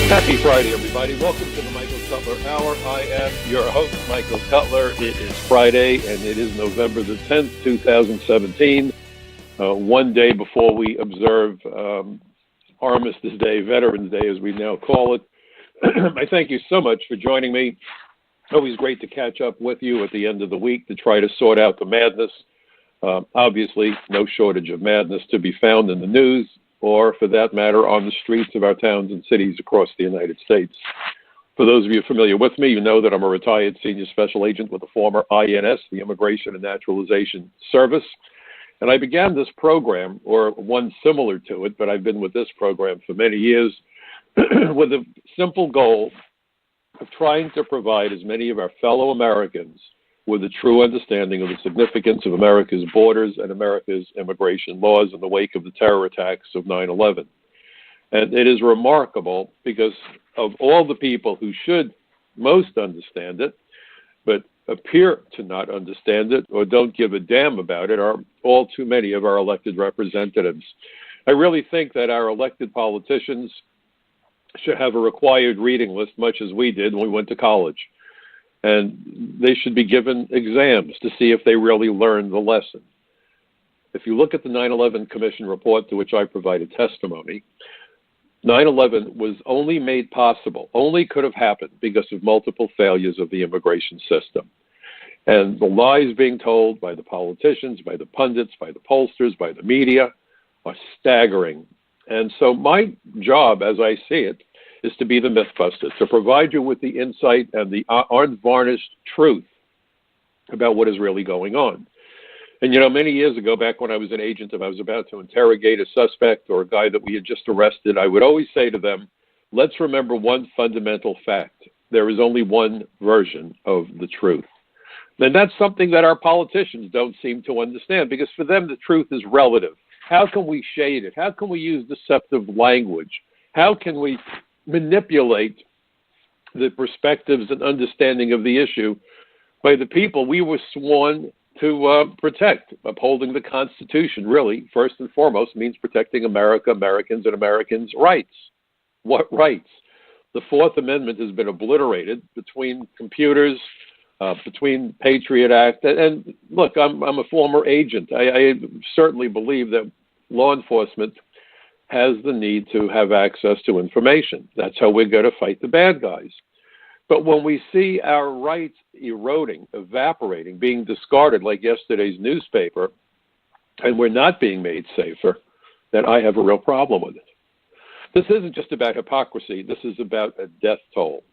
Happy Friday, everybody. Welcome to the Michael Cutler Hour. I am your host, Michael Cutler. It is Friday, and it is November the 10th, 2017, one day before we observe Armistice Day, Veterans Day, as we now call it. I thank you so much for joining me. Always great to catch up with you at the end of the week to try to sort out the madness. Obviously, no shortage of madness to be found in the news, or for that matter, on the streets of our towns and cities across the United States. For those of you familiar with me, you know that I'm a retired senior special agent with the former INS, the Immigration and Naturalization Service. And I began this program, or one similar to it, but I've been with this program for many years, with a simple goal of trying to provide as many of our fellow Americans with a true understanding of the significance of America's borders and America's immigration laws in the wake of the terror attacks of 9/11. And it is remarkable because of all the people who should most understand it, but appear to not understand it or don't give a damn about it, are all too many of our elected representatives. I really think that our elected politicians should have a required reading list, much as we did when we went to college. And they should be given exams to see if they really learned the lesson. If you look at the 9/11 Commission report to which I provided testimony, 9/11 was only made possible, only could have happened because of multiple failures of the immigration system. And the lies being told by the politicians, by the pundits, by the pollsters, by the media are staggering. And so my job, as I see it, is to be the mythbuster, to provide you with the insight and the unvarnished truth about what is really going on. And, you know, many years ago, back when I was an agent, if I was about to interrogate a suspect or a guy that we had just arrested, I would always say to them, let's remember one fundamental fact. There is only one version of the truth. And that's something that our politicians don't seem to understand, because for them, the truth is relative. How can we shade it? How can we use deceptive language? How can we manipulate the perspectives and understanding of the issue by the people we were sworn to protect? Upholding the Constitution, really, first and foremost, means protecting America, Americans, and Americans' rights. What rights? The Fourth Amendment has been obliterated between computers, between Patriot Act. And look, I'm a former agent. I certainly believe that law enforcement has the need to have access to information. That's how we're going to fight the bad guys. But when we see our rights eroding, evaporating, being discarded like yesterday's newspaper, and we're not being made safer, then I have a real problem with it. This isn't just about hypocrisy. This is about a death toll.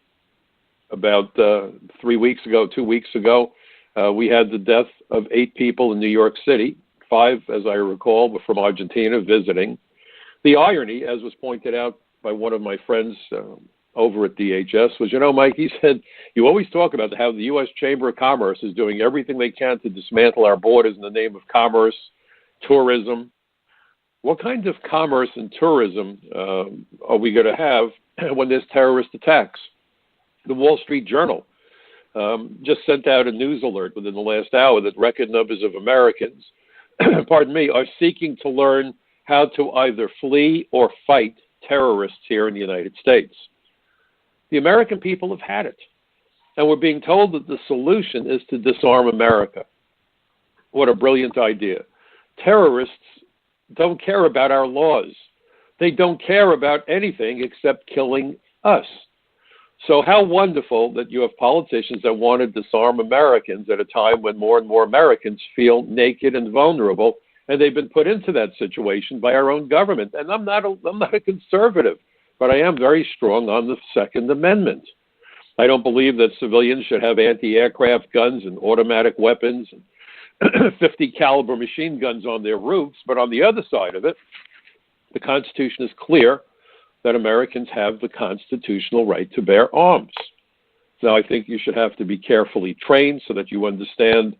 About 2 weeks ago, we had the death of 8 people in New York City. 5, as I recall, were from Argentina visiting. The irony, as was pointed out by one of my friends over at DHS, was, you know, Mike, he said, you always talk about how the U.S. Chamber of Commerce is doing everything they can to dismantle our borders in the name of commerce, tourism. What kind of commerce and tourism are we going to have when there's terrorist attacks? The Wall Street Journal just sent out a news alert within the last hour that record numbers of Americans, pardon me, are seeking to learn how to either flee or fight terrorists here in the United States. The American people have had it. And we're being told that the solution is to disarm America. What a brilliant idea. Terrorists don't care about our laws. They don't care about anything except killing us. So how wonderful that you have politicians that want to disarm Americans at a time when more and more Americans feel naked and vulnerable, and they've been put into that situation by our own government. And I'm not a conservative, but I am very strong on the Second Amendment. I don't believe that civilians should have anti-aircraft guns and automatic weapons and 50 caliber machine guns on their roofs. But on the other side of it, the Constitution is clear that Americans have the constitutional right to bear arms. Now, I think you should have to be carefully trained so that you understand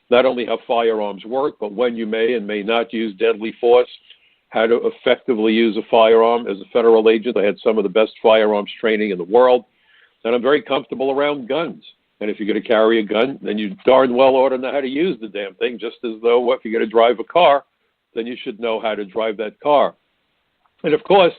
not only how firearms work, but when you may and may not use deadly force, how to effectively use a firearm. As a federal agent, I had some of the best firearms training in the world, and I'm very comfortable around guns. And if you're going to carry a gun, then you darn well ought to know how to use the damn thing, just as though if you're going to drive a car, then you should know how to drive that car. And of course,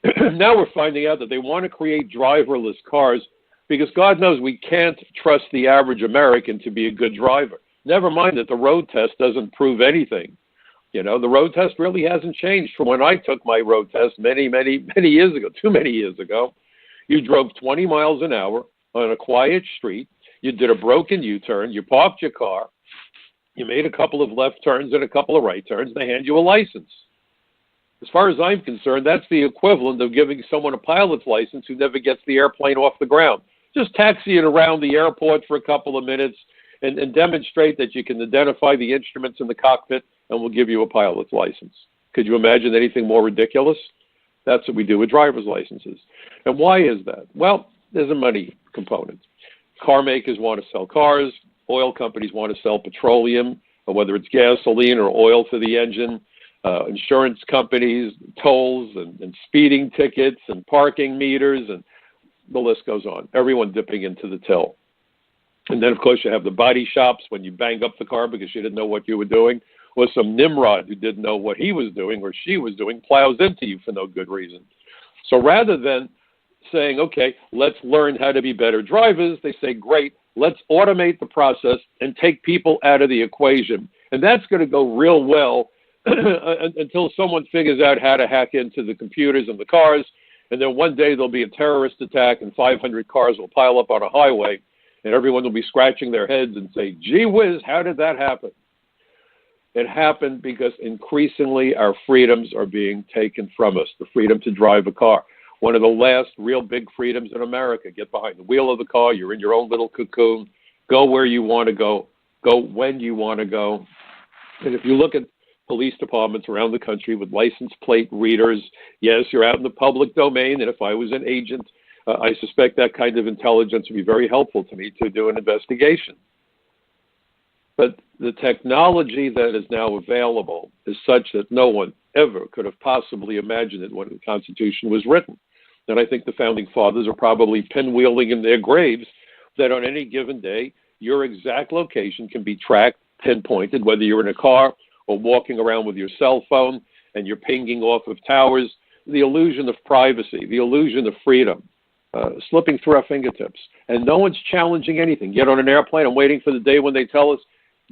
Now we're finding out that they want to create driverless cars because God knows we can't trust the average American to be a good driver. Never mind that the road test doesn't prove anything. You know, the road test really hasn't changed from when I took my road test many years ago, too many years ago. You drove 20 miles an hour on a quiet street. You did a broken U-turn. You parked your car. You made a couple of left turns and a couple of right turns. They hand you a license. As far as I'm concerned, that's the equivalent of giving someone a pilot's license who never gets the airplane off the ground. Just taxi it around the airport for a couple of minutes and demonstrate that you can identify the instruments in the cockpit, and we'll give you a pilot's license. Could you imagine anything more ridiculous? That's what we do with driver's licenses. And why is that? Well, there's a money component. Car makers want to sell cars. Oil companies want to sell petroleum, or whether it's gasoline or oil for the engine. Insurance companies, tolls and speeding tickets and parking meters, and the list goes on. Everyone dipping into the till. And then, of course, you have the body shops when you bang up the car because you didn't know what you were doing, or some Nimrod who didn't know what he was doing or she was doing plows into you for no good reason. So rather than saying, okay, let's learn how to be better drivers, they say, great, let's automate the process and take people out of the equation. And that's going to go real well until someone figures out how to hack into the computers and the cars, and then one day there'll be a terrorist attack and 500 cars will pile up on a highway, and everyone will be scratching their heads and say, gee whiz, how did that happen? It happened because increasingly our freedoms are being taken from us, the freedom to drive a car. One of the last real big freedoms in America. Get behind the wheel of the car, you're in your own little cocoon, go where you want to go when you want to go. And if you look at police departments around the country with license plate readers, yes, you're out in the public domain, and if I was an agent, I suspect that kind of intelligence would be very helpful to me to do an investigation. But the technology that is now available is such that no one ever could have possibly imagined it when the Constitution was written. And I think the Founding Fathers are probably pinwheeling in their graves that on any given day, your exact location can be tracked, pinpointed, whether you're in a car or walking around with your cell phone and you're pinging off of towers, the illusion of privacy, the illusion of freedom, slipping through our fingertips. And no one's challenging anything. Get on an airplane. I'm waiting for the day when they tell us,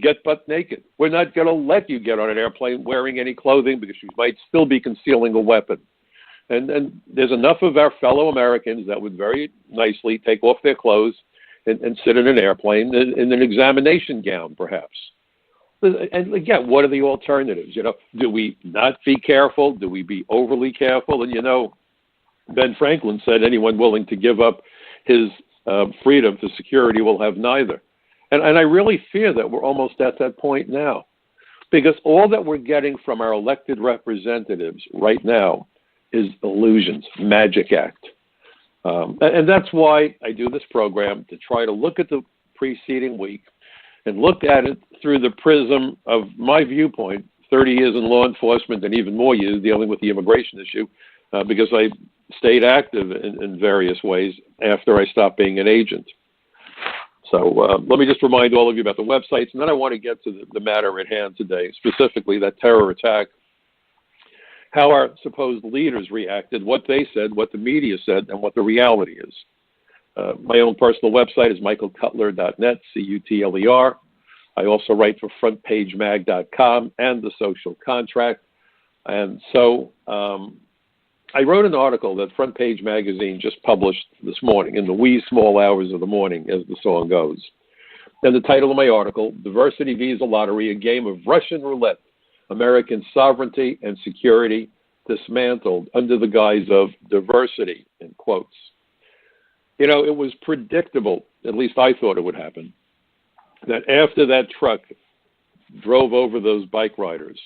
get butt naked. We're not going to let you get on an airplane wearing any clothing because you might still be concealing a weapon. And there's enough of our fellow Americans that would very nicely take off their clothes and sit in an airplane in an examination gown, perhaps. And again, what are the alternatives? You know, do we not be careful? Do we be overly careful? And, you know, Ben Franklin said anyone willing to give up his freedom for security will have neither. And I really fear that we're almost at that point now, because all that we're getting from our elected representatives right now is illusions, magic act. And that's why I do this program, to try to look at the preceding week and look at it through the prism of my viewpoint, 30 years in law enforcement and even more years dealing with the immigration issue, because I stayed active in various ways after I stopped being an agent. So let me just remind all of you about the websites, and then I want to get to the matter at hand today, specifically that terror attack, how our supposed leaders reacted, what they said, what the media said, and what the reality is. My own personal website is michaelcutler.net, C-U-T-L-E-R. I also write for frontpagemag.com and The Social Contract. And so I wrote an article that Front Page Magazine just published this morning, in the wee small hours of the morning, as the song goes. And the title of my article, Diversity Visa Lottery, a Game of Russian Roulette, American Sovereignty and Security Dismantled Under the Guise of Diversity, in quotes. You know, it was predictable, at least I thought it would happen, that after that truck drove over those bike riders,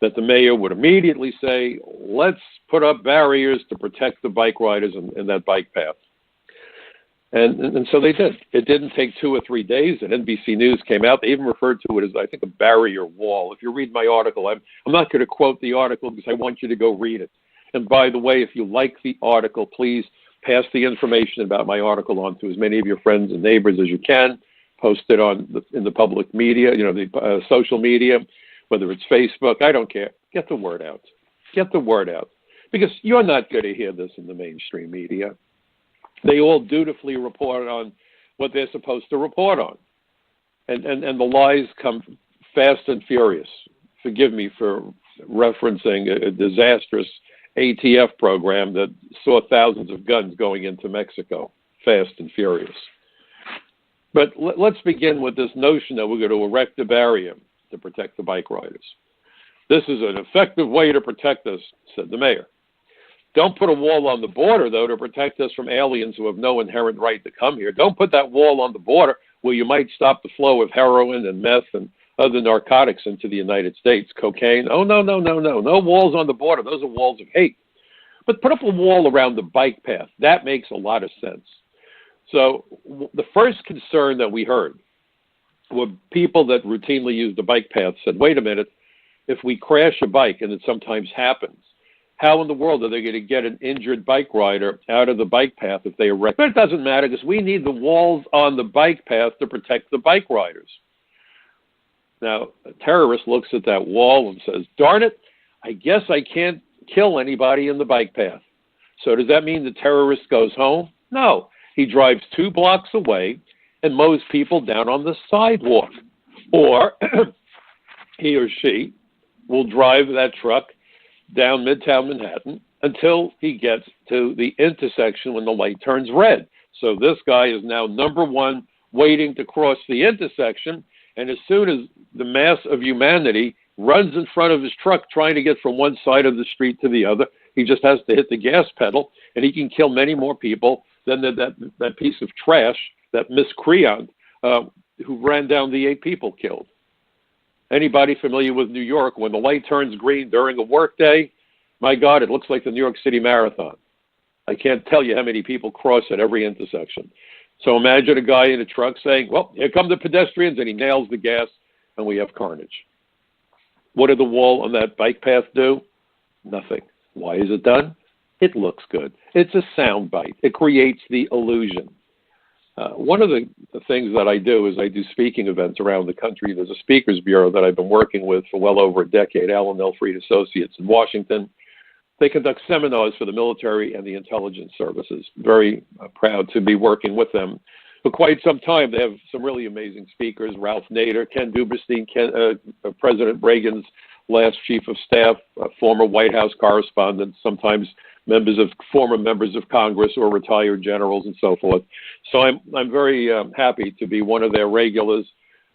that the mayor would immediately say, let's put up barriers to protect the bike riders in that bike path. And so they did. It didn't take 2 or 3 days, and NBC News came out. They even referred to it as, I think, a barrier wall. If you read my article, I'm not going to quote the article because I want you to go read it. And by the way, if you like the article, please pass the information about my article on to as many of your friends and neighbors as you can. Post it in the public media, you know, the social media, whether it's Facebook, I don't care. Get the word out. Get the word out. because you're not going to hear this in the mainstream media. They all dutifully report on what they're supposed to report on. And the lies come fast and furious. Forgive me for referencing a disastrous ATF program that saw thousands of guns going into Mexico, fast and furious. But let's begin with this notion that we're going to erect a barrier to protect the bike riders. This is an effective way to protect us, said the mayor. Don't put a wall on the border, though, to protect us from aliens who have no inherent right to come here. Don't put that wall on the border where you might stop the flow of heroin and meth and other narcotics into the United States, cocaine. Oh, no. No walls on the border. Those are walls of hate. But put up a wall around the bike path. That makes a lot of sense. So the first concern that we heard were people that routinely use the bike path said, wait a minute, if we crash a bike, and it sometimes happens, how in the world are they going to get an injured bike rider out of the bike path if they erect? But it doesn't matter because we need the walls on the bike path to protect the bike riders. Now, a terrorist looks at that wall and says, darn it, I guess I can't kill anybody in the bike path. So does that mean the terrorist goes home? No. He drives 2 blocks away and mows people down on the sidewalk. Or he or she will drive that truck down Midtown Manhattan until he gets to the intersection when the light turns red. So this guy is now number one waiting to cross the intersection, and as soon as the mass of humanity runs in front of his truck trying to get from one side of the street to the other, he just has to hit the gas pedal, and he can kill many more people than that piece of trash, that miscreant who ran down the 8 people killed. Anybody familiar with New York, when the light turns green during a workday, my God, it looks like the New York City Marathon. I can't tell you how many people cross at every intersection. So imagine a guy in a truck saying, well, here come the pedestrians, and he nails the gas, and we have carnage. What did the wall on that bike path do? Nothing. Why is it done? It looks good. It's a sound bite. It creates the illusion. One of the things that I do is I do speaking events around the country. There's a speakers bureau that I've been working with for well over a decade, Allen L. Freed Associates in Washington. They conduct seminars for the military and the intelligence services. Very proud to be working with them for quite some time. They have some really amazing speakers, Ralph Nader, Ken Duberstein, President Reagan's last chief of staff, former White House correspondent, sometimes former members of Congress or retired generals and so forth. So I'm very happy to be one of their regulars.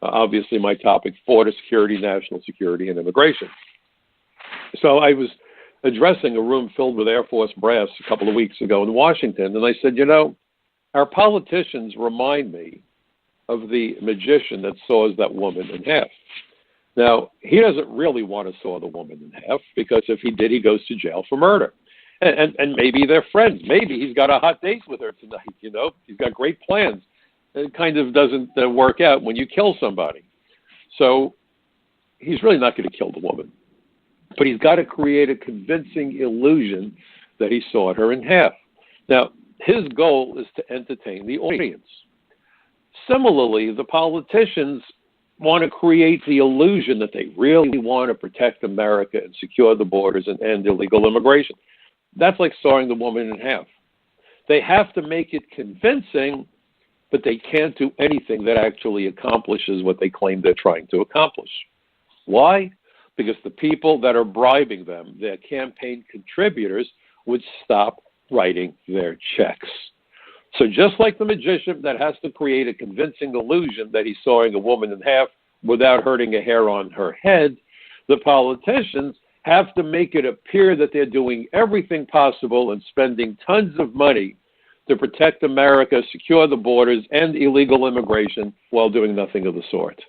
Obviously, my topic, border security, national security, and immigration. So I was addressing a room filled with Air Force brass a couple of weeks ago in Washington, and I said, you know, our politicians remind me of the magician that saws that woman in half. Now, he doesn't really want to saw the woman in half because if he did, he goes to jail for murder. And maybe they're friends. Maybe he's got a hot date with her tonight, you know. He's got great plans. It kind of doesn't work out when you kill somebody. So he's really not going to kill the woman. But he's got to create a convincing illusion that he sawed her in half. Now, his goal is to entertain the audience. Similarly, the politicians want to create the illusion that they really want to protect America and secure the borders and end illegal immigration. That's like sawing the woman in half. They have to make it convincing, but they can't do anything that actually accomplishes what they claim they're trying to accomplish. Why? Because the people that are bribing them, their campaign contributors, would stop writing their checks. So just like the magician that has to create a convincing illusion that he's sawing a woman in half without hurting a hair on her head, the politicians have to make it appear that they're doing everything possible and spending tons of money to protect America, secure the borders, and illegal immigration while doing nothing of the sort.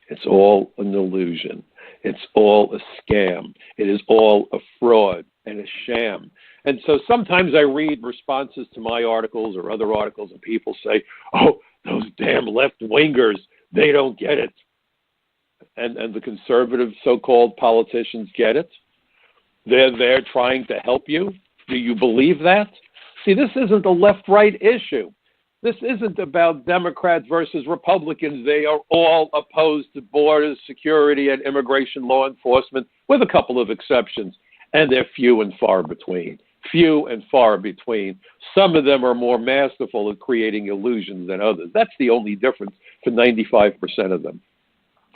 It's all an illusion. It's all a scam. It is all a fraud and a sham. And so sometimes I read responses to my articles or other articles and people say, oh, those damn left-wingers, they don't get it. And the conservative so-called politicians get it. They're there trying to help you. Do you believe that? See, this isn't a left-right issue. This isn't about Democrats versus Republicans. They are all opposed to borders, security, and immigration law enforcement, with a couple of exceptions. And they're few and far between. Few and far between. Some of them are more masterful at creating illusions than others. That's the only difference for 95% of them.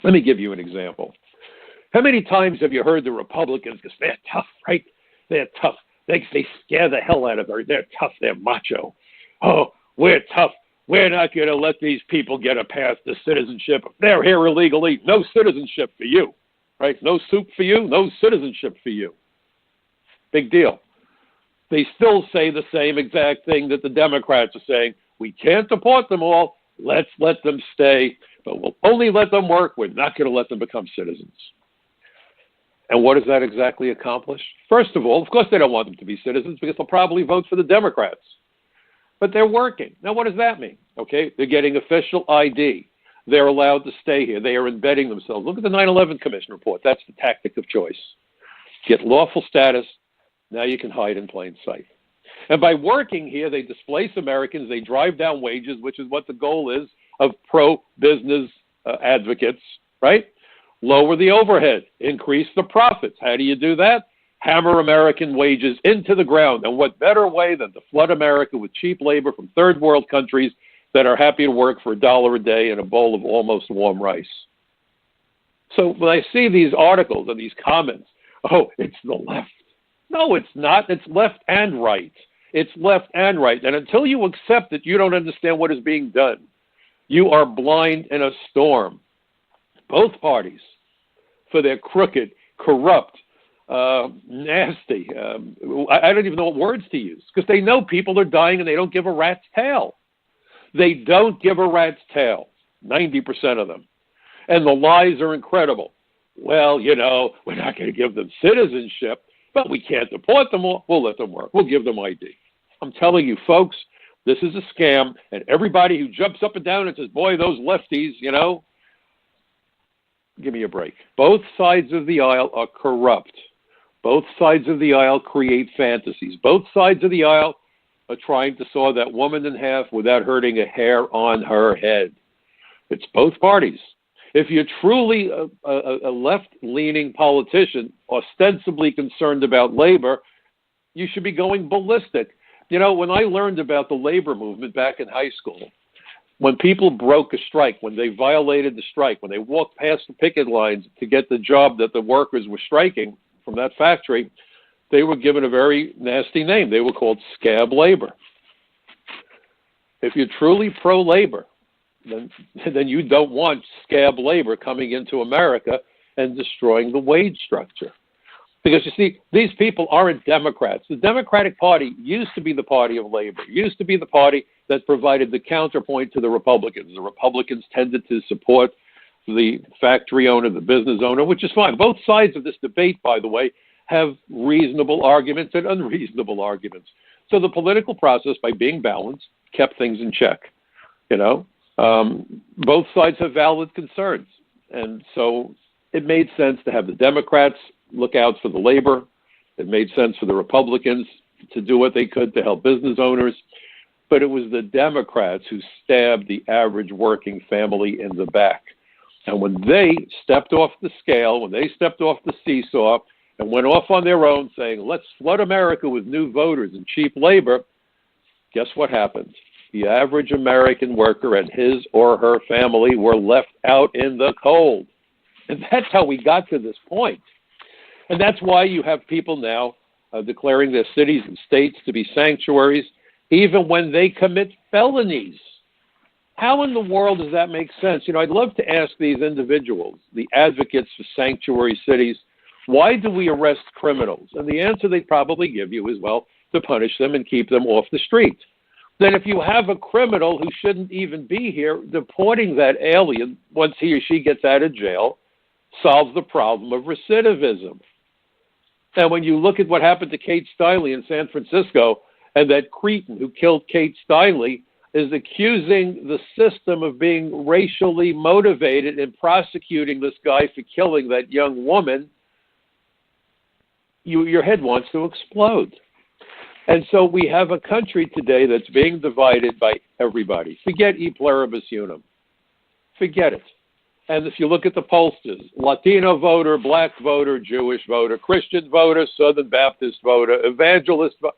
Let me give you an example. How many times have you heard the Republicans, because they're tough, right? They're tough. They scare the hell out of her. They're tough. They're macho. Oh, we're tough. We're not going to let these people get a path to citizenship. If they're here illegally, no citizenship for you, right? No soup for you, no citizenship for you. Big deal. They still say the same exact thing that the Democrats are saying. We can't deport them all. Let's let them stay, but we'll only let them work. We're not going to let them become citizens. And what does that exactly accomplish? First of all, of course they don't want them to be citizens because they'll probably vote for the Democrats. But they're working. Now, what does that mean? Okay, they're getting official ID. They're allowed to stay here. They are embedding themselves. Look at the 9/11 Commission report. That's the tactic of choice. Get lawful status. Now you can hide in plain sight. And by working here, they displace Americans. They drive down wages, which is what the goal is of pro-business advocates, right? Lower the overhead, increase the profits. How do you do that? Hammer American wages into the ground. And what better way than to flood America with cheap labor from third world countries that are happy to work for $1 a day and a bowl of almost warm rice? So when I see these articles and these comments, oh, it's the left. No, it's not. It's left and right. It's left and right. And until you accept it, you don't understand what is being done. You are blind in a storm. Both parties, for their crooked, corrupt, nasty, I don't even know what words to use, because they know people are dying and they don't give a rat's tail. They don't give a rat's tail, 90% of them. And the lies are incredible. Well, you know, we're not going to give them citizenship, but we can't deport them all. We'll let them work. We'll give them ID. I'm telling you, folks, this is a scam. And everybody who jumps up and down and says, boy, those lefties, you know, give me a break. Both sides of the aisle are corrupt. Both sides of the aisle create fantasies. Both sides of the aisle are trying to saw that woman in half without hurting a hair on her head. It's both parties. If you're truly a left-leaning politician, ostensibly concerned about labor, you should be going ballistic. You know, when I learned about the labor movement back in high school, when people broke a strike, when they violated the strike, when they walked past the picket lines to get the job that the workers were striking from that factory, they were given a very nasty name. They were called scab labor. If you're truly pro-labor, then you don't want scab labor coming into America and destroying the wage structure. Because, you see, these people aren't Democrats. The Democratic Party used to be the party of labor, used to be the party that provided the counterpoint to the Republicans. The Republicans tended to support the factory owner, the business owner, which is fine. Both sides of this debate, by the way, have reasonable arguments and unreasonable arguments. So the political process, by being balanced, kept things in check. You know, both sides have valid concerns. And so it made sense to have the Democrats look out for the labor. It made sense for the Republicans to do what they could to help business owners. But it was the Democrats who stabbed the average working family in the back. And when they stepped off the scale, when they stepped off the seesaw and went off on their own saying, let's flood America with new voters and cheap labor, guess what happened? The average American worker and his or her family were left out in the cold. And that's how we got to this point. And that's why you have people now declaring their cities and states to be sanctuaries, even when they commit felonies. How in the world does that make sense? You know, I'd love to ask these individuals, the advocates for sanctuary cities, why do we arrest criminals? And the answer they probably give you is, well, to punish them and keep them off the street. Then if you have a criminal who shouldn't even be here, deporting that alien once he or she gets out of jail solves the problem of recidivism. And when you look at what happened to Kate Steinle in San Francisco, and that cretin who killed Kate Steinle is accusing the system of being racially motivated in prosecuting this guy for killing that young woman, your head wants to explode. And so we have a country today that's being divided by everybody. Forget e pluribus unum. Forget it. And if you look at the pollsters, Latino voter, black voter, Jewish voter, Christian voter, Southern Baptist voter, evangelist voter,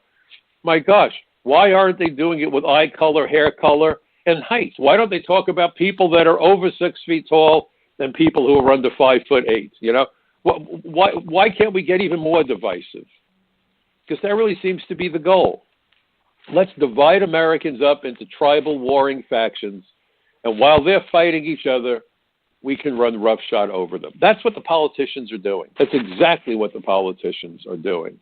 my gosh, why aren't they doing it with eye color, hair color, and height? Why don't they talk about people that are over 6 feet tall and people who are under 5'8"? You know, why can't we get even more divisive? Because that really seems to be the goal. Let's divide Americans up into tribal warring factions, and while they're fighting each other, we can run roughshod over them. That's what the politicians are doing. That's exactly what the politicians are doing.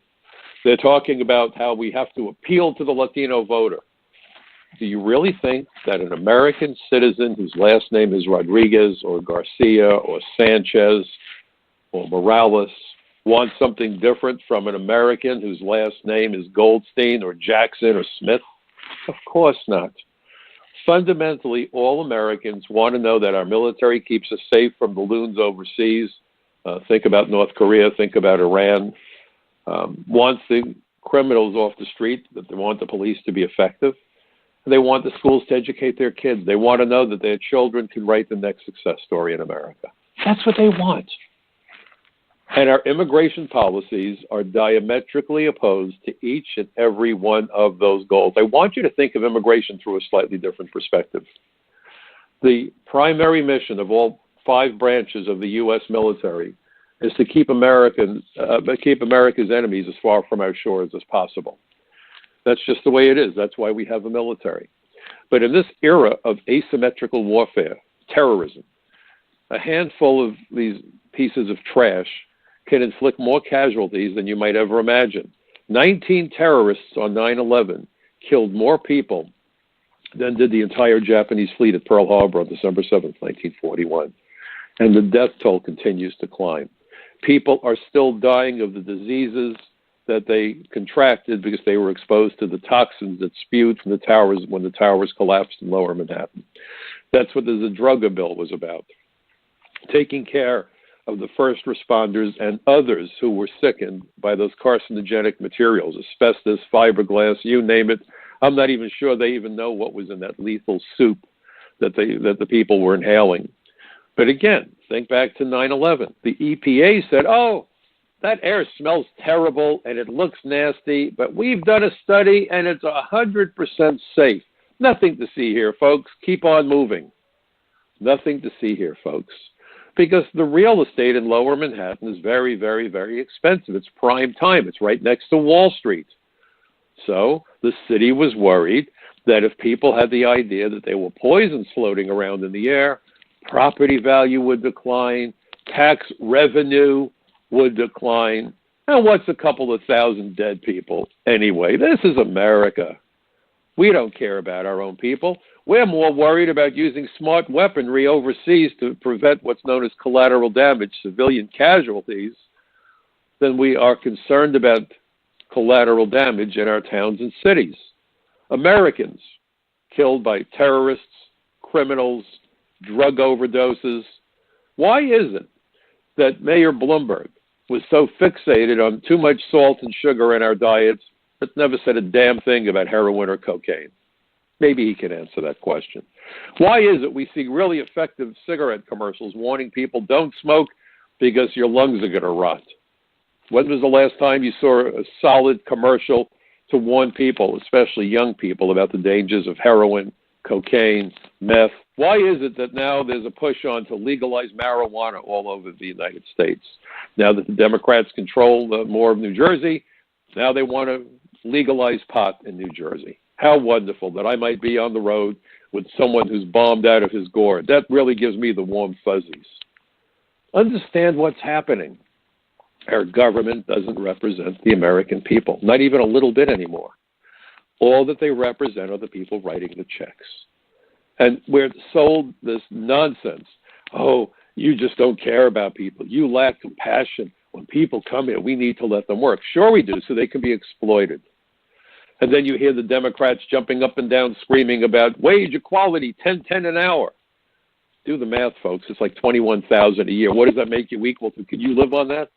They're talking about how we have to appeal to the Latino voter. Do you really think that an American citizen whose last name is Rodriguez or Garcia or Sanchez or Morales wants something different from an American whose last name is Goldstein or Jackson or Smith? Of course not. Fundamentally, all Americans want to know that our military keeps us safe from the loons overseas. Think about North Korea, think about Iran. Want the criminals off the street, that they want the police to be effective. They want the schools to educate their kids. They want to know that their children can write the next success story in America. That's what they want. And our immigration policies are diametrically opposed to each and every one of those goals. I want you to think of immigration through a slightly different perspective. The primary mission of all 5 branches of the U.S. military is to keep America's enemies as far from our shores as possible. That's just the way it is. That's why we have a military. But in this era of asymmetrical warfare, terrorism, a handful of these pieces of trash can inflict more casualties than you might ever imagine. 19 terrorists on 9/11 killed more people than did the entire Japanese fleet at Pearl Harbor on December 7th, 1941. And the death toll continues to climb. People are still dying of the diseases that they contracted because they were exposed to the toxins that spewed from the towers when the towers collapsed in Lower Manhattan. That's what the drug bill was about. Taking care of the first responders and others who were sickened by those carcinogenic materials, asbestos, fiberglass, you name it. I'm not even sure they even know what was in that lethal soup that the people were inhaling. But again, think back to 9/11. The EPA said, oh, that air smells terrible and it looks nasty, but we've done a study and it's 100% safe. Nothing to see here, folks. Keep on moving. Nothing to see here, folks. Because the real estate in Lower Manhattan is very, very, very expensive. It's prime time. It's right next to Wall Street. So the city was worried that if people had the idea that there were poisons floating around in the air, property value would decline, tax revenue would decline. And what's a couple of thousand dead people anyway? This is America. We don't care about our own people. We're more worried about using smart weaponry overseas to prevent what's known as collateral damage, civilian casualties, than we are concerned about collateral damage in our towns and cities. Americans killed by terrorists, criminals, drug overdoses. Why is it that Mayor Bloomberg was so fixated on too much salt and sugar in our diets, but never said a damn thing about heroin or cocaine? Maybe he can answer that question. Why is it we see really effective cigarette commercials warning people don't smoke because your lungs are going to rot? When was the last time you saw a solid commercial to warn people, especially young people, about the dangers of heroin, cocaine, meth? Why is it that now there's a push on to legalize marijuana all over the United States? Now that the Democrats control more of New Jersey, now they want to legalize pot in New Jersey. How wonderful that I might be on the road with someone who's bombed out of his gourd. That really gives me the warm fuzzies. Understand what's happening. Our government doesn't represent the American people, not even a little bit anymore. All that they represent are the people writing the checks. And we're sold this nonsense. Oh, you just don't care about people. You lack compassion. When people come here, we need to let them work. Sure we do, so they can be exploited. And then you hear the Democrats jumping up and down screaming about wage equality, $10.10 an hour. Do the math, folks. It's like $21,000 a year. What does that make you equal to? Can you live on that?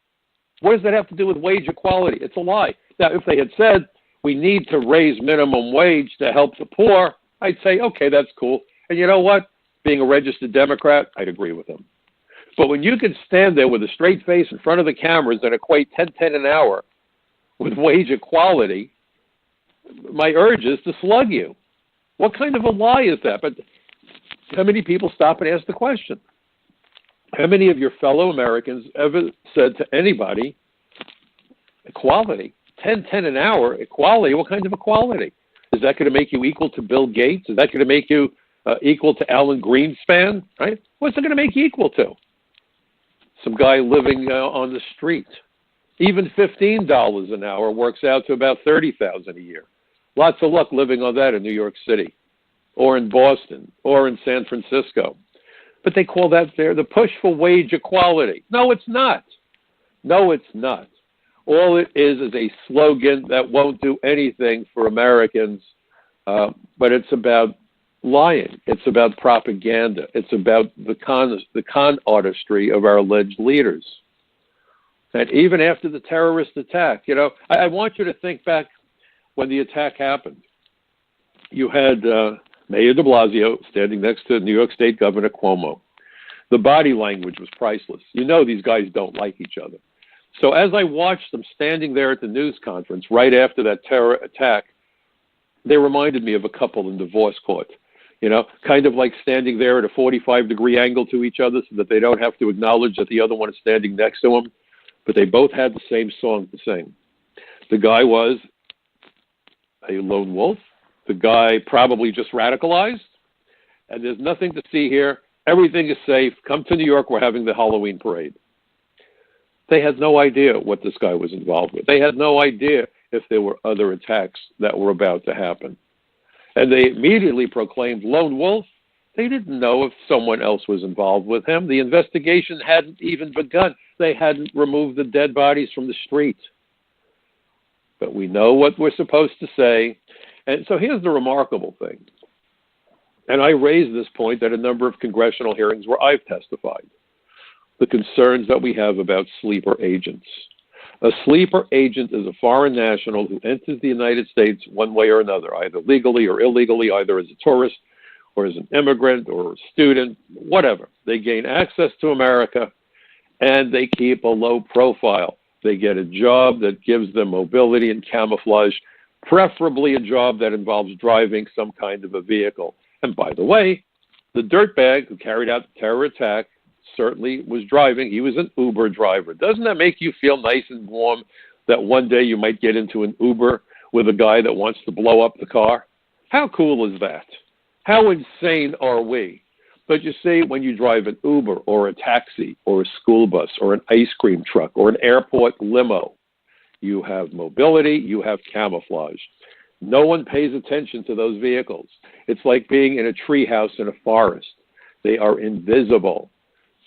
What does that have to do with wage equality? It's a lie. Now, if they had said we need to raise minimum wage to help the poor, I'd say, okay, that's cool. And you know what? Being a registered Democrat, I'd agree with them. But when you can stand there with a straight face in front of the cameras and equate 10 an hour with wage equality, my urge is to slug you. What kind of a lie is that? But how many people stop and ask the question? How many of your fellow Americans ever said to anybody, equality, 10 an hour, equality, what kind of equality? Is that going to make you equal to Bill Gates? Is that going to make you equal to Alan Greenspan, right? What's it going to make you equal to? Some guy living on the street. Even $15 an hour works out to about $30,000 a year. Lots of luck living on that in New York City or in Boston or in San Francisco. But they call that there the push for wage equality. No, it's not. No, it's not. All it is a slogan that won't do anything for Americans, but it's about lying. It's about propaganda. It's about the con artistry of our alleged leaders. And even after the terrorist attack, I want you to think back when the attack happened. You had Mayor de Blasio standing next to New York State Governor Cuomo. The body language was priceless. These guys don't like each other. So as I watched them standing there at the news conference right after that terror attack, they reminded me of a couple in divorce court. Kind of like standing there at a 45-degree angle to each other so that they don't have to acknowledge that the other one is standing next to them. But they both had the same song to sing. The guy was a lone wolf. The guy probably just radicalized. And there's nothing to see here. Everything is safe. Come to New York. We're having the Halloween parade. They had no idea what this guy was involved with. They had no idea if there were other attacks that were about to happen. And they immediately proclaimed lone wolf. They didn't know if someone else was involved with him. The investigation hadn't even begun. They hadn't removed the dead bodies from the street. But we know what we're supposed to say. And so here's the remarkable thing. And I raised this point at a number of congressional hearings where I've testified. The concerns that we have about sleeper agents. A sleeper agent is a foreign national who enters the United States one way or another, either legally or illegally, either as a tourist or as an immigrant or a student, whatever. They gain access to America and they keep a low profile. They get a job that gives them mobility and camouflage, preferably a job that involves driving some kind of a vehicle. And by the way, the dirtbag who carried out the terror attack certainly was driving. He was an Uber driver. Doesn't that make you feel nice and warm that one day you might get into an Uber with a guy that wants to blow up the car? How cool is that? How insane are we? But you see, when you drive an Uber or a taxi or a school bus or an ice cream truck or an airport limo, you have mobility, you have camouflage. No one pays attention to those vehicles. It's like being in a treehouse in a forest. They are invisible.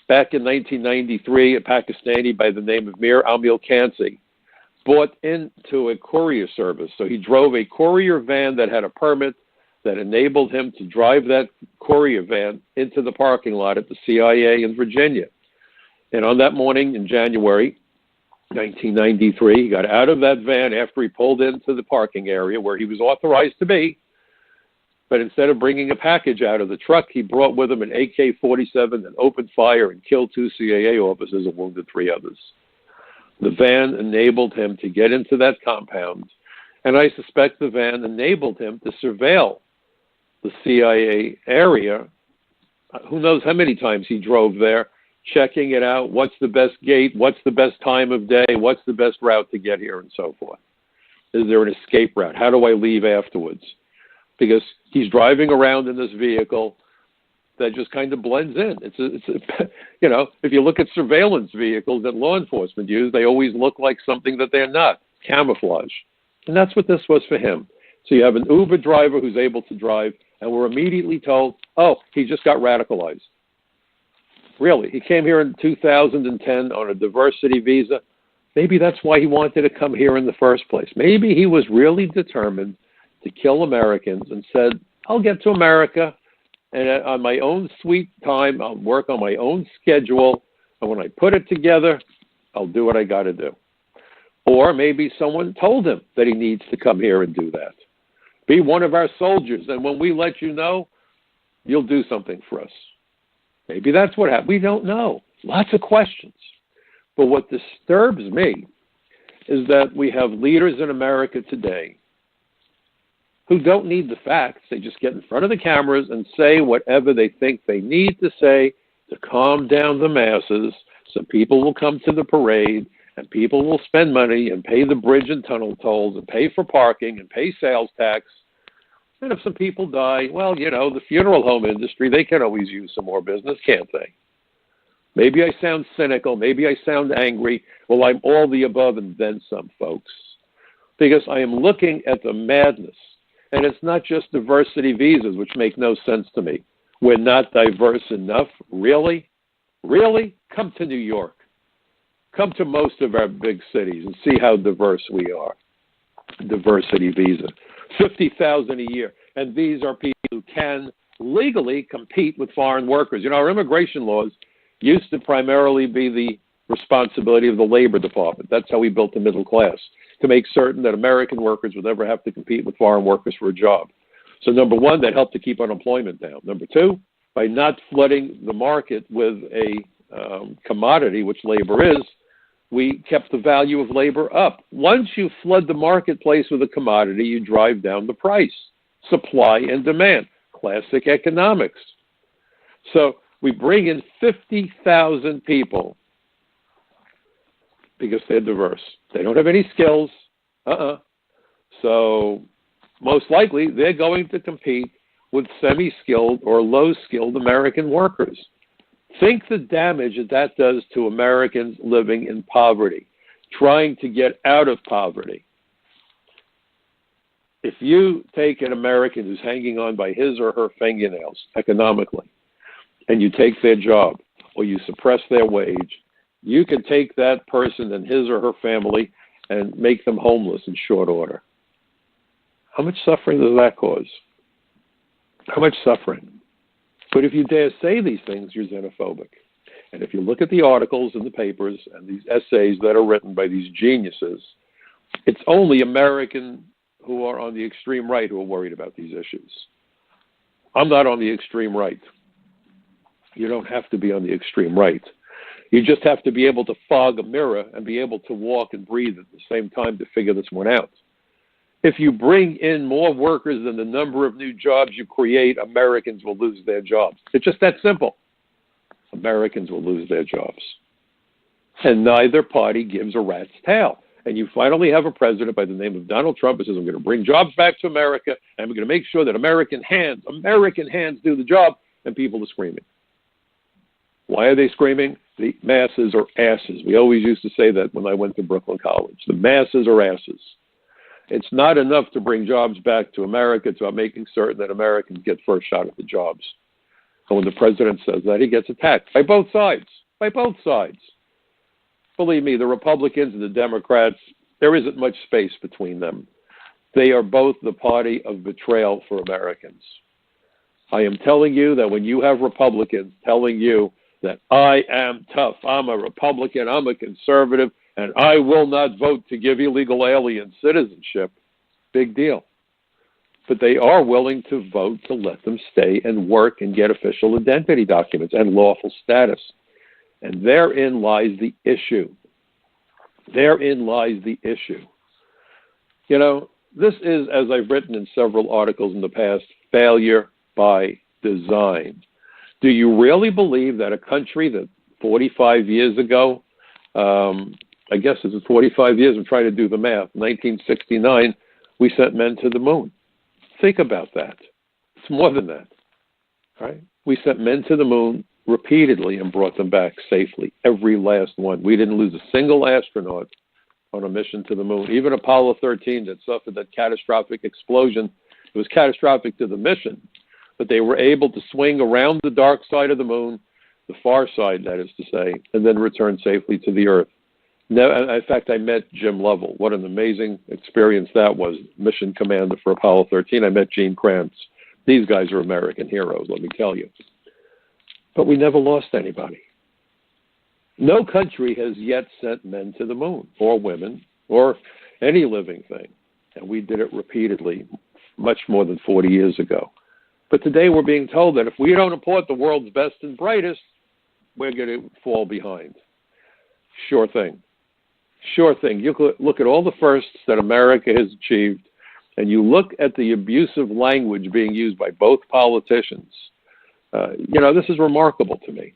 Back in 1993, a Pakistani by the name of Mir Amil Kansi bought into a courier service. So he drove a courier van that had a permit that enabled him to drive that courier van into the parking lot at the CIA in Virginia. And on that morning in January 1993, he got out of that van after he pulled into the parking area where he was authorized to be. But instead of bringing a package out of the truck, he brought with him an AK-47 and opened fire and killed 2 CIA officers and wounded 3 others. The van enabled him to get into that compound, and I suspect the van enabled him to surveil the CIA area. Who knows how many times he drove there, checking it out, what's the best gate, what's the best time of day, what's the best route to get here, and so forth. Is there an escape route? How do I leave afterwards? Because he's driving around in this vehicle that just kind of blends in. If you look at surveillance vehicles that law enforcement use, they always look like something that they're not, camouflage. And that's what this was for him. So you have an Uber driver who's able to drive, and we're immediately told, oh, he just got radicalized. Really, he came here in 2010 on a diversity visa. Maybe that's why he wanted to come here in the first place. Maybe he was really determined to kill Americans and said, I'll get to America, and on my own sweet time, I'll work on my own schedule, and when I put it together, I'll do what I got to do. Or maybe someone told him that he needs to come here and do that. Be one of our soldiers, and when we let you know, you'll do something for us. Maybe that's what happened. We don't know. Lots of questions. But what disturbs me is that we have leaders in America today who don't need the facts. They just get in front of the cameras and say whatever they think they need to say to calm down the masses so people will come to the parade and people will spend money and pay the bridge and tunnel tolls and pay for parking and pay sales tax. And if some people die, well, the funeral home industry, they can always use some more business, can't they? Maybe I sound cynical. Maybe I sound angry. Well, I'm all the above and then some, folks. Because I am looking at the madness. And it's not just diversity visas, which make no sense to me. We're not diverse enough? Really? Really? Come to New York. Come to most of our big cities and see how diverse we are. Diversity visa. $50,000 a year. And these are people who can legally compete with foreign workers. Our immigration laws used to primarily be the responsibility of the Labor Department. That's how we built the middle class, to make certain that American workers would never have to compete with foreign workers for a job. So number one, that helped to keep unemployment down. Number two, by not flooding the market with a commodity, which labor is, we kept the value of labor up. Once you flood the marketplace with a commodity, you drive down the price. Supply and demand. Classic economics. So we bring in 50,000 people because they're diverse. They don't have any skills. So most likely they're going to compete with semi-skilled or low-skilled American workers. Think the damage that does to Americans living in poverty, trying to get out of poverty. If you take an American who's hanging on by his or her fingernails economically, and you take their job or you suppress their wage, you can take that person and his or her family and make them homeless in short order. How much suffering does that cause? How much suffering? But if you dare say these things, you're xenophobic. And if you look at the articles in the papers and these essays that are written by these geniuses, it's only Americans who are on the extreme right who are worried about these issues. I'm not on the extreme right. You don't have to be on the extreme right. You just have to be able to fog a mirror and be able to walk and breathe at the same time to figure this one out. If you bring in more workers than the number of new jobs you create, Americans will lose their jobs. It's just that simple. Americans will lose their jobs. And neither party gives a rat's tail. And you finally have a president by the name of Donald Trump who says, I'm going to bring jobs back to America, and we're going to make sure that American hands do the job, and people are screaming. Why are they screaming? The masses are asses. We always used to say that when I went to Brooklyn College. The masses are asses. It's not enough to bring jobs back to America. It's about making certain that Americans get first shot at the jobs. And when the president says that, he gets attacked by both sides. By both sides. Believe me, the Republicans and the Democrats, there isn't much space between them. They are both the party of betrayal for Americans. I am telling you that when you have Republicans telling you that I am tough, I'm a Republican, I'm a conservative, and I will not vote to give illegal aliens citizenship, big deal. But they are willing to vote to let them stay and work and get official identity documents and lawful status. And therein lies the issue. Therein lies the issue. This is, as I've written in several articles in the past, failure by design. Do you really believe that a country that 45 years ago, I guess it's 45 years, I'm trying to do the math, 1969, we sent men to the moon. Think about that. It's more than that, right? We sent men to the moon repeatedly and brought them back safely, every last one. We didn't lose a single astronaut on a mission to the moon. Even Apollo 13 that suffered that catastrophic explosion, it was catastrophic to the mission, but they were able to swing around the dark side of the moon, the far side, that is to say, and then return safely to the Earth. Now, in fact, I met Jim Lovell. What an amazing experience that was, mission commander for Apollo 13. I met Gene Kranz. These guys are American heroes, let me tell you. But we never lost anybody. No country has yet sent men to the moon, or women, or any living thing. And we did it repeatedly, much more than 40 years ago. But today we're being told that if we don't import the world's best and brightest, we're going to fall behind. Sure thing. Sure thing. You look at all the firsts that America has achieved, and you look at the abusive language being used by both politicians. This is remarkable to me.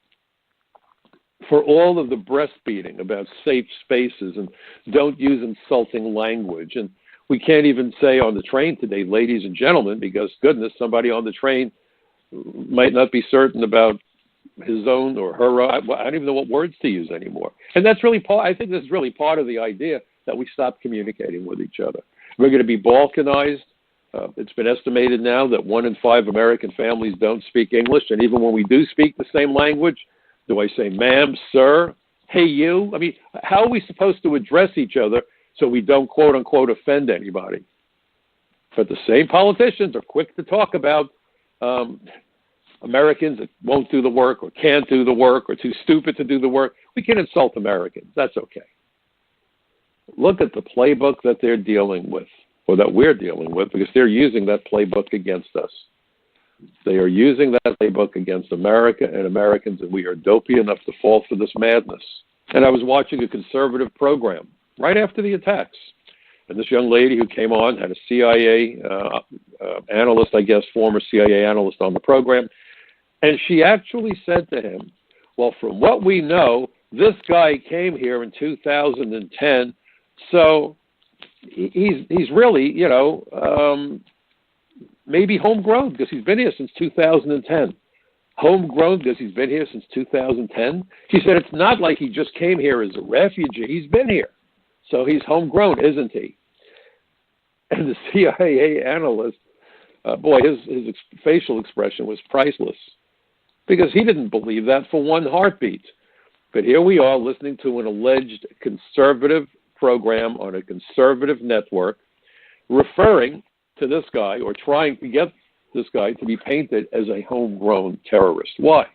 For all of the breastbeating about safe spaces and don't use insulting language. And we can't even say on the train today, ladies and gentlemen, because goodness, somebody on the train might not be certain about his own or her own. I don't even know what words to use anymore. And that's really I think this is really part of the idea that we stop communicating with each other. We're going to be balkanized. It's been estimated now that 1 in 5 American families don't speak English. And even when we do speak the same language, do I say ma'am, sir, hey, you? I mean, how are we supposed to address each other so we don't, quote unquote, offend anybody? But the same politicians are quick to talk about Americans that won't do the work or can't do the work or too stupid to do the work. We can insult Americans. That's okay. Look at the playbook that they're dealing with, or that we're dealing with, because they're using that playbook against us. They are using that playbook against America and Americans, and we are dopey enough to fall for this madness. And I was watching a conservative program right after the attacks. And this young lady who came on had a CIA analyst, I guess, former CIA analyst on the program. And she actually said to him, well, from what we know, this guy came here in 2010, so he's really, maybe homegrown because he's been here since 2010. Homegrown because he's been here since 2010? She said it's not like he just came here as a refugee. He's been here. So he's homegrown, isn't he? And the CIA analyst, his facial expression was priceless because he didn't believe that for one heartbeat. But here we are listening to an alleged conservative program on a conservative network referring to this guy or trying to get this guy to be painted as a homegrown terrorist. Why?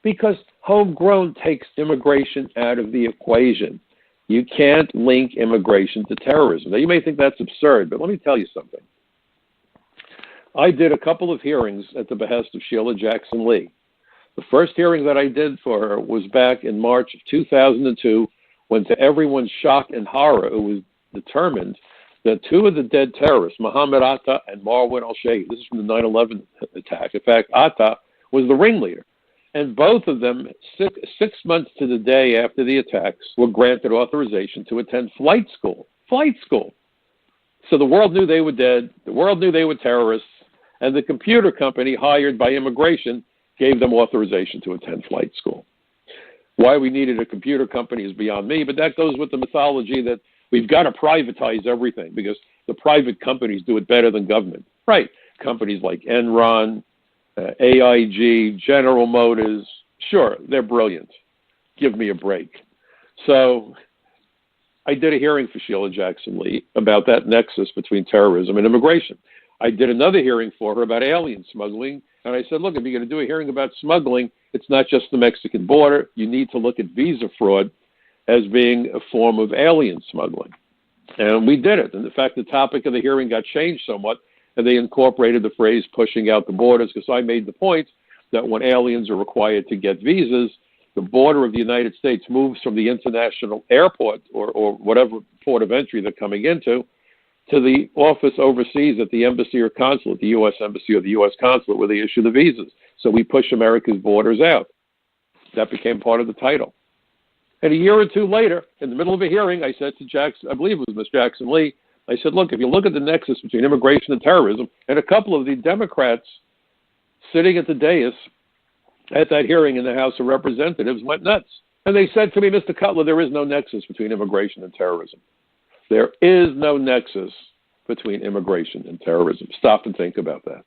Because homegrown takes immigration out of the equation. You can't link immigration to terrorism. Now, you may think that's absurd, but let me tell you something. I did a couple of hearings at the behest of Sheila Jackson Lee. The first hearing that I did for her was back in March of 2002, when to everyone's shock and horror, it was determined that 2 of the dead terrorists, Mohammed Atta and Marwan al-Shehhi, this is from the 9/11 attack. In fact, Atta was the ringleader. And both of them, 6 months to the day after the attacks, were granted authorization to attend flight school. Flight school. So the world knew they were dead. The world knew they were terrorists. And the computer company hired by immigration gave them authorization to attend flight school. Why we needed a computer company is beyond me, but that goes with the mythology that we've got to privatize everything because the private companies do it better than government. Right. Companies like Enron, AIG, General Motors, sure, they're brilliant. Give me a break. So I did a hearing for Sheila Jackson Lee about that nexus between terrorism and immigration. I did another hearing for her about alien smuggling, and I said, look, if you're going to do a hearing about smuggling, it's not just the Mexican border. You need to look at visa fraud as being a form of alien smuggling. And we did it. And in fact, the topic of the hearing got changed somewhat, and they incorporated the phrase pushing out the borders, because I made the point that when aliens are required to get visas, the border of the United States moves from the international airport or whatever port of entry they're coming into to the office overseas at the embassy or consulate, the U.S. embassy or the U.S. consulate, where they issue the visas. So we push America's borders out. That became part of the title. And a year or two later, in the middle of a hearing, I said to Jackson, I believe it was Ms. Jackson Lee, I said, look, if you look at the nexus between immigration and terrorism, and a couple of the Democrats sitting at the dais at that hearing in the House of Representatives went nuts. And they said to me, Mr. Cutler, there is no nexus between immigration and terrorism. There is no nexus between immigration and terrorism. Stop and think about that.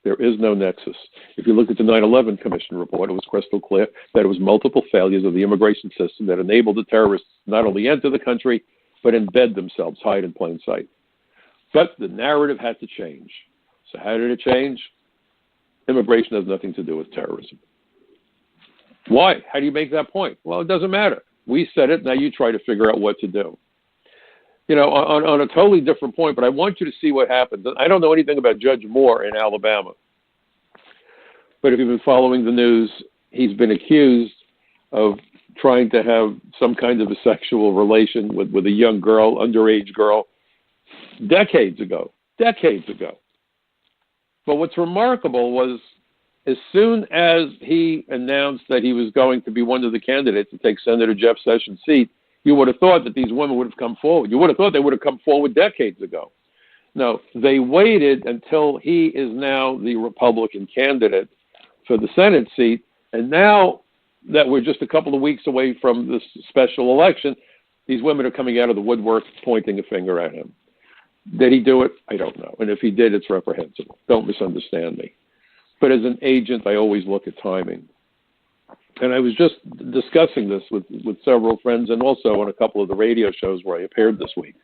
There is no nexus. If you look at the 9/11 Commission report, it was crystal clear that it was multiple failures of the immigration system that enabled the terrorists not only enter the country, but embed themselves, hide in plain sight. But the narrative had to change. So how did it change? Immigration has nothing to do with terrorism. Why? How do you make that point? Well, it doesn't matter. We said it. Now you try to figure out what to do. You know, on a totally different point, but I want you to see what happened. I don't know anything about Judge Moore in Alabama. But if you've been following the news, he's been accused of trying to have some kind of a sexual relation with a young girl, underage girl, decades ago. But what's remarkable was as soon as he announced that he was going to be one of the candidates to take Senator Jeff Sessions' seat, you would have thought that these women would have come forward. You would have thought they would have come forward decades ago. No, they waited until he is now the Republican candidate for the Senate seat. And now that we're just a couple of weeks away from this special election, these women are coming out of the woodwork pointing a finger at him. Did he do it? I don't know. And if he did, it's reprehensible. Don't misunderstand me. But as an agent, I always look at timing. And I was just discussing this with several friends and also on a couple of the radio shows where I appeared this week.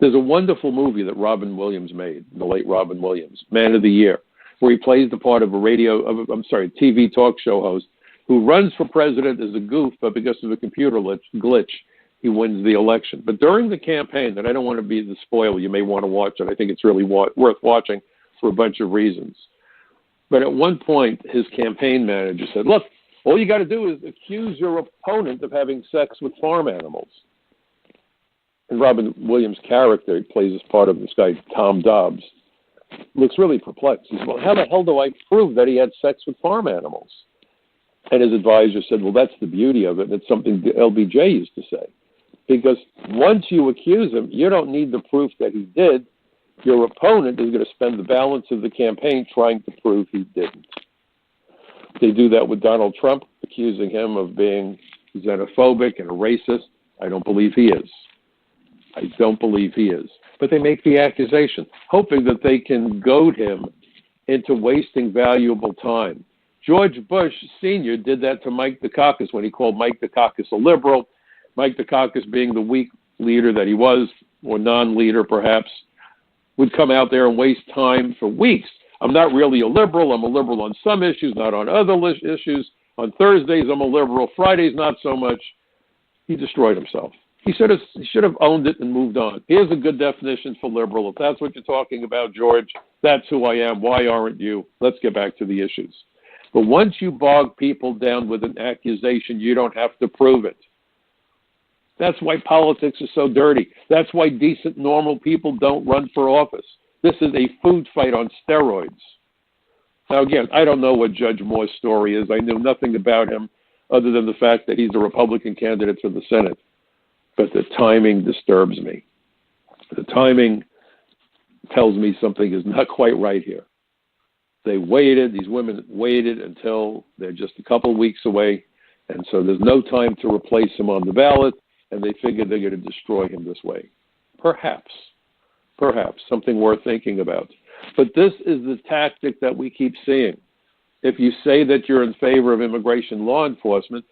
There's a wonderful movie that Robin Williams made, the late Robin Williams, Man of the Year, where he plays the part of a TV talk show host who runs for president as a goof, but because of a computer glitch, he wins the election. But during the campaign, and I don't want to be the spoiler, you may want to watch it. I think it's really worth watching for a bunch of reasons. But at one point, his campaign manager said, look, all you got to do is accuse your opponent of having sex with farm animals. And Robin Williams' character, he plays as part of this guy, Tom Dobbs, looks really perplexed. He said, well, how the hell do I prove that he had sex with farm animals? And his advisor said, well, that's the beauty of it. And it's something LBJ used to say. Because once you accuse him, you don't need the proof that he did. Your opponent is going to spend the balance of the campaign trying to prove he didn't. They do that with Donald Trump, accusing him of being xenophobic and a racist. I don't believe he is. But they make the accusation, hoping that they can goad him into wasting valuable time. George Bush Sr. did that to Mike Dukakis when he called Mike Dukakis a liberal. Mike Dukakis, being the weak leader that he was, or non-leader perhaps, would come out there and waste time for weeks. I'm not really a liberal. I'm a liberal on some issues, not on other issues. On Thursdays, I'm a liberal. Fridays, not so much. He destroyed himself. He should have owned it and moved on. Here's a good definition for liberal. If that's what you're talking about, George, that's who I am. Why aren't you? Let's get back to the issues. But once you bog people down with an accusation, you don't have to prove it. That's why politics is so dirty. That's why decent, normal people don't run for office. This is a food fight on steroids. Now, again, I don't know what Judge Moore's story is. I knew nothing about him other than the fact that he's a Republican candidate for the Senate. But the timing disturbs me. The timing tells me something is not quite right here. These women waited until they're just a couple of weeks away, and so there's no time to replace him on the ballot, and they figured they're going to destroy him this way. Perhaps, something worth thinking about. But this is the tactic that we keep seeing. If you say that you're in favor of immigration law enforcement,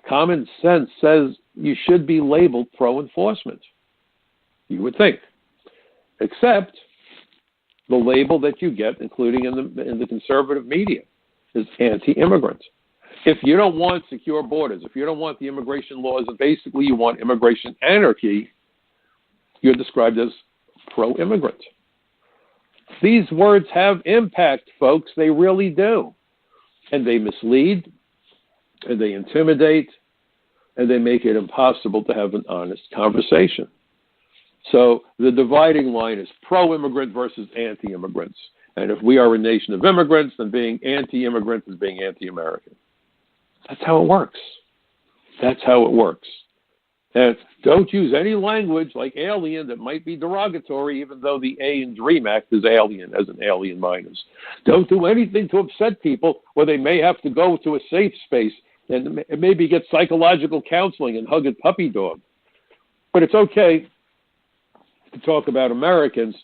common sense says you should be labeled pro-enforcement. You would think. Except the label that you get, including in the conservative media, is anti-immigrant. If you don't want secure borders, if you don't want the immigration laws, and basically you want immigration anarchy, you're described as pro-immigrant. These words have impact, folks. They really do. And they mislead, and they intimidate, and they make it impossible to have an honest conversation. So the dividing line is pro-immigrant versus anti-immigrants. And if we are a nation of immigrants, then being anti-immigrant is being anti-American. That's how it works. And don't use any language like alien that might be derogatory, even though the A in DREAM Act is alien, as in alien minors. Don't do anything to upset people where they may have to go to a safe space and maybe get psychological counseling and hug a puppy dog. But it's okay to talk about Americans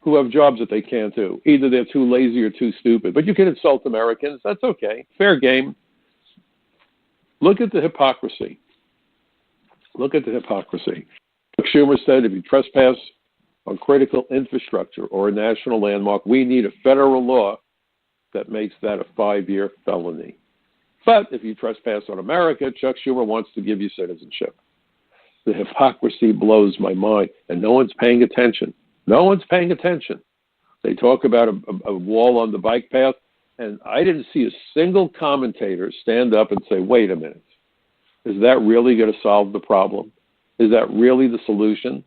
who have jobs that they can't do. Either they're too lazy or too stupid. But you can insult Americans. That's okay. Fair game. Look at the hypocrisy. Chuck Schumer said if you trespass on critical infrastructure or a national landmark, we need a federal law that makes that a 5-year felony. But if you trespass on America, Chuck Schumer wants to give you citizenship. The hypocrisy blows my mind, and no one's paying attention. They talk about a wall on the bike path. And I didn't see a single commentator stand up and say, wait a minute, is that really going to solve the problem? Is that really the solution?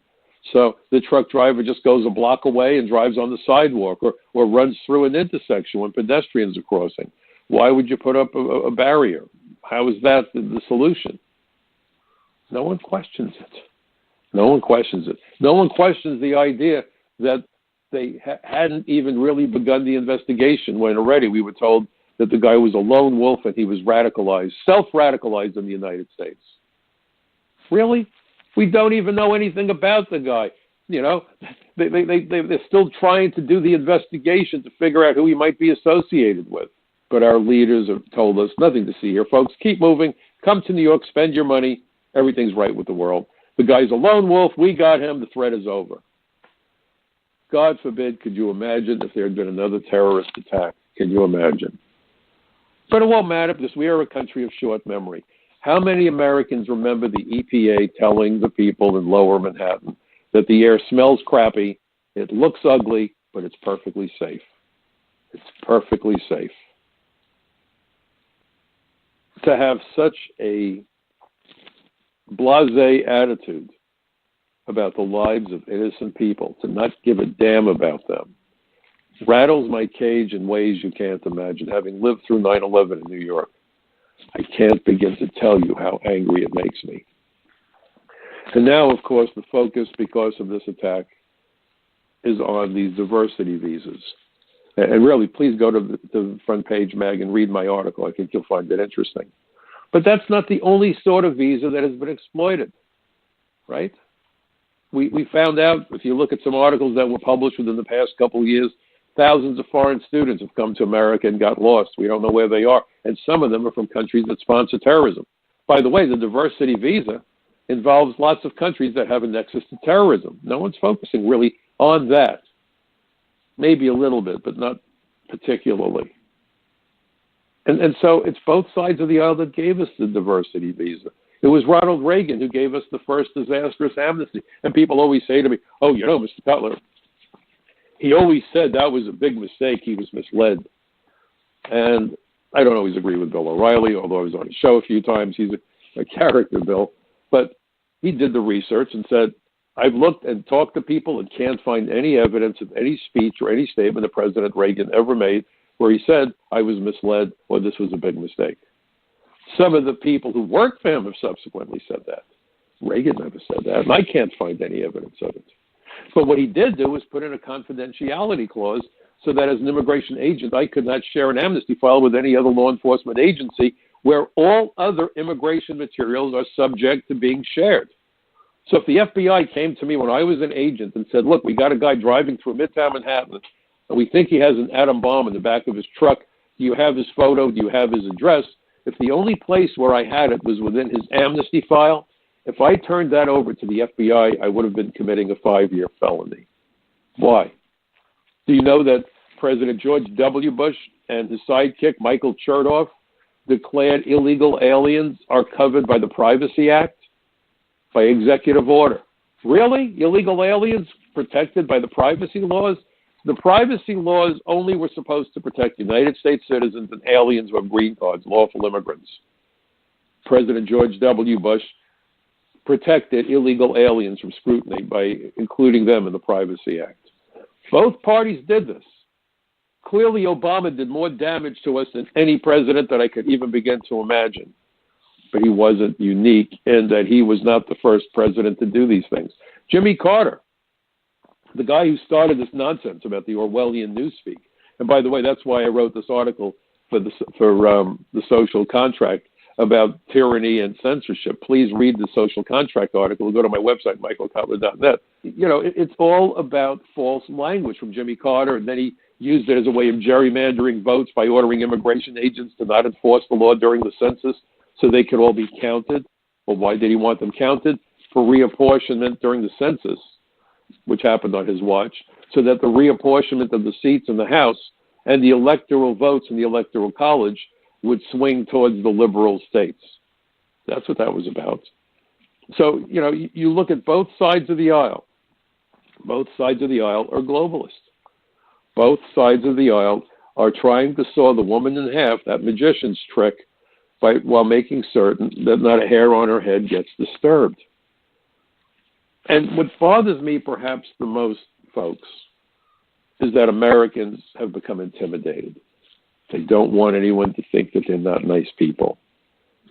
So the truck driver just goes a block away and drives on the sidewalk or runs through an intersection when pedestrians are crossing. Why would you put up a barrier? How is that the solution? No one questions it. No one questions it. No one questions the idea that they hadn't even really begun the investigation when already we were told that the guy was a lone wolf and he was radicalized, self-radicalized in the United States. Really? We don't even know anything about the guy. You know, they're still trying to do the investigation to figure out who he might be associated with. But our leaders have told us, nothing to see here, folks. Keep moving. Come to New York. Spend your money. Everything's right with the world. The guy's a lone wolf. We got him. The threat is over. God forbid, could you imagine if there had been another terrorist attack? Can you imagine? But it won't matter because we are a country of short memory. How many Americans remember the EPA telling the people in lower Manhattan that the air smells crappy, it looks ugly, but it's perfectly safe? It's perfectly safe. To have such a blasé attitude about the lives of innocent people, to not give a damn about them, rattles my cage in ways you can't imagine. Having lived through 9/11 in New York, I can't begin to tell you how angry it makes me. And now, of course, the focus, because of this attack, is on these diversity visas. And really, please go to the front page mag and read my article. I think you'll find it interesting. But that's not the only sort of visa that has been exploited, right? We found out, if you look at some articles that were published within the past couple of years, thousands of foreign students have come to America and got lost. We don't know where they are. And some of them are from countries that sponsor terrorism. By the way, the diversity visa involves lots of countries that have a nexus to terrorism. No one's focusing really on that. Maybe a little bit, but not particularly. And so it's both sides of the aisle that gave us the diversity visa. It was Ronald Reagan who gave us the first disastrous amnesty. And people always say to me, oh, you know, Mr. Cutler, he always said that was a big mistake. He was misled. And I don't always agree with Bill O'Reilly, although I was on his show a few times. He's a character, Bill. But he did the research and said, I've looked and talked to people and can't find any evidence of any speech or any statement that President Reagan ever made where he said, I was misled or this was a big mistake. Some of the people who worked for him have subsequently said that. Reagan never said that, and I can't find any evidence of it. But what he did do was put in a confidentiality clause so that as an immigration agent, I could not share an amnesty file with any other law enforcement agency where all other immigration materials are subject to being shared. So if the FBI came to me when I was an agent and said, look, we got a guy driving through Midtown Manhattan, and we think he has an atom bomb in the back of his truck, do you have his photo? Do you have his address? If the only place where I had it was within his amnesty file, if I turned that over to the FBI, I would have been committing a 5-year felony. Why? Do you know that President George W. Bush and his sidekick, Michael Chertoff, declared illegal aliens are covered by the Privacy Act by executive order? Really? Illegal aliens protected by the privacy laws? The privacy laws only were supposed to protect United States citizens and aliens with green cards, lawful immigrants. President George W. Bush protected illegal aliens from scrutiny by including them in the Privacy Act. Both parties did this. Clearly, Obama did more damage to us than any president that I could even begin to imagine. But he wasn't unique in that he was not the first president to do these things. Jimmy Carter, the guy who started this nonsense about the Orwellian newspeak. And by the way, that's why I wrote this article for the social contract about tyranny and censorship. Please read the social contract article. Go to my website, michaelcutler.net. You know, it's all about false language from Jimmy Carter, and then he used it as a way of gerrymandering votes by ordering immigration agents to not enforce the law during the census so they could all be counted. Well, why did he want them counted? For reapportionment during the census, which happened on his watch, so that the reapportionment of the seats in the House and the electoral votes in the Electoral College would swing towards the liberal states. That's what that was about. So, you know, you look at both sides of the aisle. Both sides of the aisle are globalists. Both sides of the aisle are trying to saw the woman in half, that magician's trick, while making certain that not a hair on her head gets disturbed. And what bothers me perhaps the most, folks, is that Americans have become intimidated. They don't want anyone to think that they're not nice people.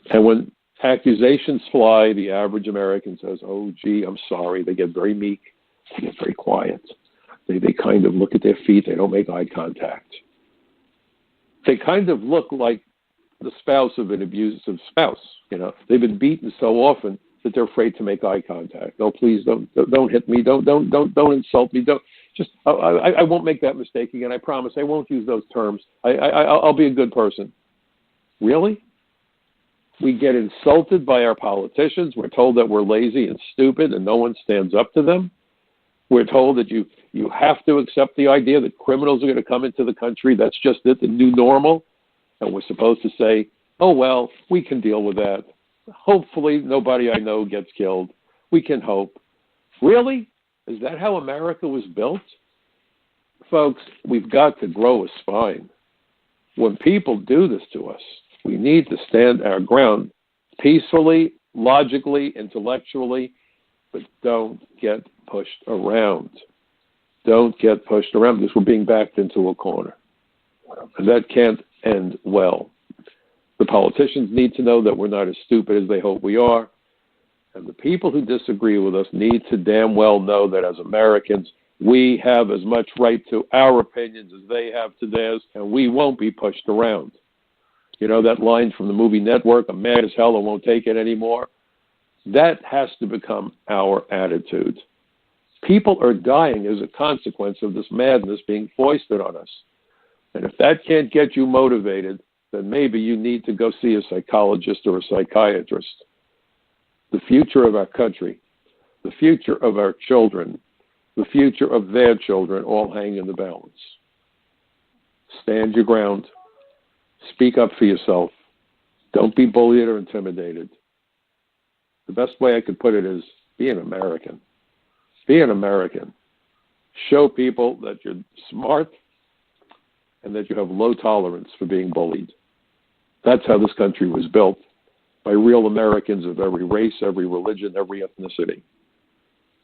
And when accusations fly, the average American says, oh, gee, I'm sorry. They get very meek. They get very quiet. They kind of look at their feet. They don't make eye contact. They kind of look like the spouse of an abusive spouse. You know, they've been beaten so often that they're afraid to make eye contact. No, please don't hit me. Don't insult me. I won't make that mistake again. I promise. I won't use those terms. I'll be a good person. Really? We get insulted by our politicians. We're told that we're lazy and stupid and no one stands up to them. We're told that you have to accept the idea that criminals are going to come into the country. That's just it, the new normal. And we're supposed to say, oh, well, we can deal with that. Hopefully nobody I know gets killed. We can hope. Really? Is that how America was built? Folks, we've got to grow a spine. When people do this to us, we need to stand our ground peacefully, logically, intellectually, but don't get pushed around. Don't get pushed around because we're being backed into a corner. And that can't end well. The politicians need to know that we're not as stupid as they hope we are. And the people who disagree with us need to damn well know that as Americans, we have as much right to our opinions as they have to theirs, and we won't be pushed around. You know that line from the movie Network, I'm mad as hell and won't take it anymore? That has to become our attitude. People are dying as a consequence of this madness being foisted on us. And if that can't get you motivated, then maybe you need to go see a psychologist or a psychiatrist. The future of our country, the future of our children, the future of their children all hang in the balance. Stand your ground. Speak up for yourself. Don't be bullied or intimidated. The best way I could put it is be an American. Be an American. Show people that you're smart and that you have low tolerance for being bullied. That's how this country was built, by real Americans of every race, every religion, every ethnicity.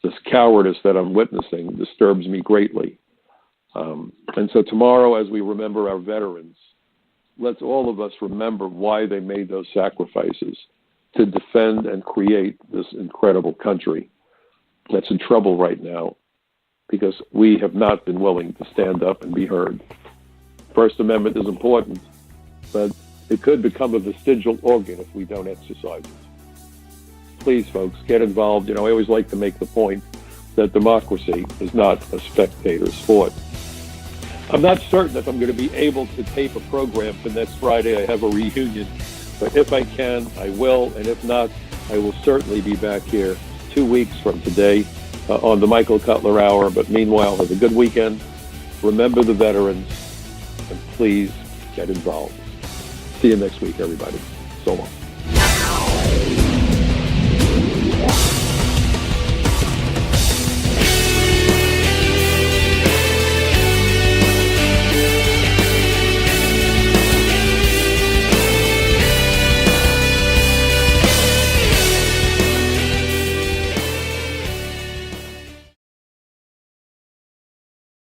This cowardice that I'm witnessing disturbs me greatly. And so tomorrow, as we remember our veterans, let's all of us remember why they made those sacrifices to defend and create this incredible country that's in trouble right now because we have not been willing to stand up and be heard. First Amendment is important, but it could become a vestigial organ if we don't exercise it. Please, folks, get involved. You know, I always like to make the point that democracy is not a spectator sport. I'm not certain if I'm going to be able to tape a program for next Friday. I have a reunion. But if I can, I will. And if not, I will certainly be back here 2 weeks from today on the Michael Cutler Hour. But meanwhile, have a good weekend. Remember the veterans. And please get involved. See you next week, everybody. So long.